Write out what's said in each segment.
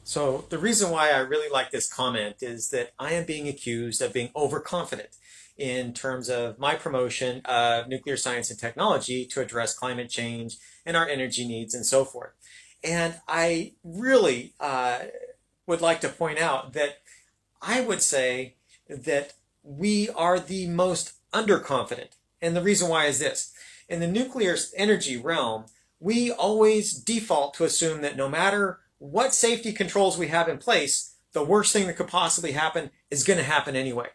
So the reason why I really like this comment is that I am being accused of being overconfident in terms of my promotion of nuclear science and technology to address climate change and our energy needs and so forth. And I really would like to point out that I would say that we are the most underconfident. And the reason why is this. In the nuclear energy realm, we always default to assume that no matter what safety controls we have in place, the worst thing that could possibly happen is going to happen anyway.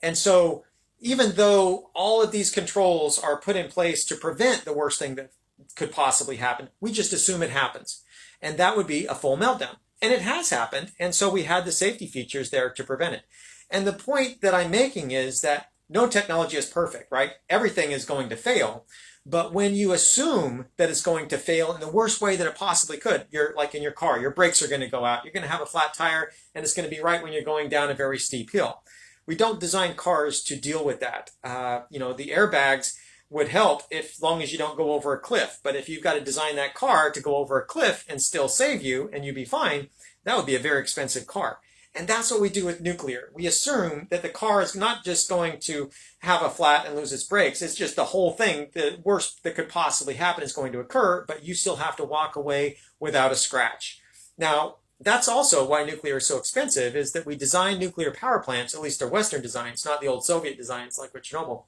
And so even though all of these controls are put in place to prevent the worst thing that could possibly happen, we just assume it happens. And that would be a full meltdown. And it has happened. And so we had the safety features there to prevent it. And the point that I'm making is that no technology is perfect, right? Everything is going to fail. But when you assume that it's going to fail in the worst way that it possibly could, you're like in your car, your brakes are going to go out, you're going to have a flat tire, and it's going to be right when you're going down a very steep hill. We don't design cars to deal with that. The airbags would help if long as you don't go over a cliff. But if you've got to design that car to go over a cliff and still save you and you be fine, that would be a very expensive car. And that's what we do with nuclear. We assume that the car is not just going to have a flat and lose its brakes. It's just the whole thing, the worst that could possibly happen is going to occur, but you still have to walk away without a scratch. Now, that's also why nuclear is so expensive, is that we design nuclear power plants, at least our Western designs, not the old Soviet designs like with Chernobyl.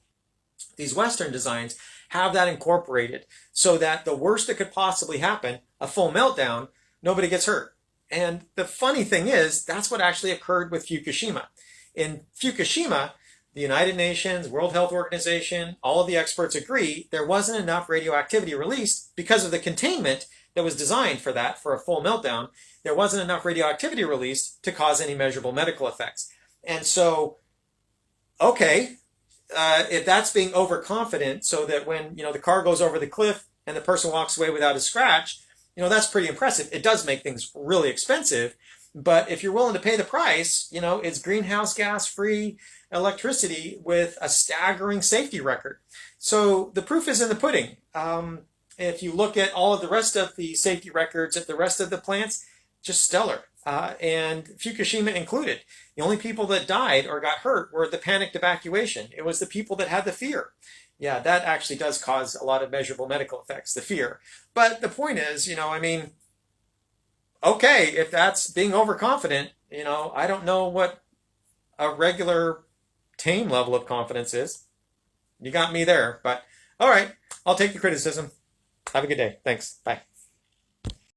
These Western designs have that incorporated so that the worst that could possibly happen, a full meltdown, nobody gets hurt. And the funny thing is, that's what actually occurred with Fukushima. In Fukushima, the United Nations, World Health Organization, all of the experts agree there wasn't enough radioactivity released because of the containment that was designed for that, for a full meltdown. There wasn't enough radioactivity released to cause any measurable medical effects. And so, okay, if that's being overconfident so that when, the car goes over the cliff and the person walks away without a scratch, that's pretty impressive. It does make things really expensive, but if you're willing to pay the price, it's greenhouse gas free electricity with a staggering safety record. So the proof is in the pudding. If you look at all of the rest of the safety records at the rest of the plants, just stellar. And Fukushima included. The only people that died or got hurt were the panicked evacuation. It was the people that had the fear. Yeah, that actually does cause a lot of measurable medical effects, the fear. But the point is, okay, if that's being overconfident, I don't know what a regular tame level of confidence is. You got me there, but all right, I'll take the criticism. Have a good day. Thanks. Bye.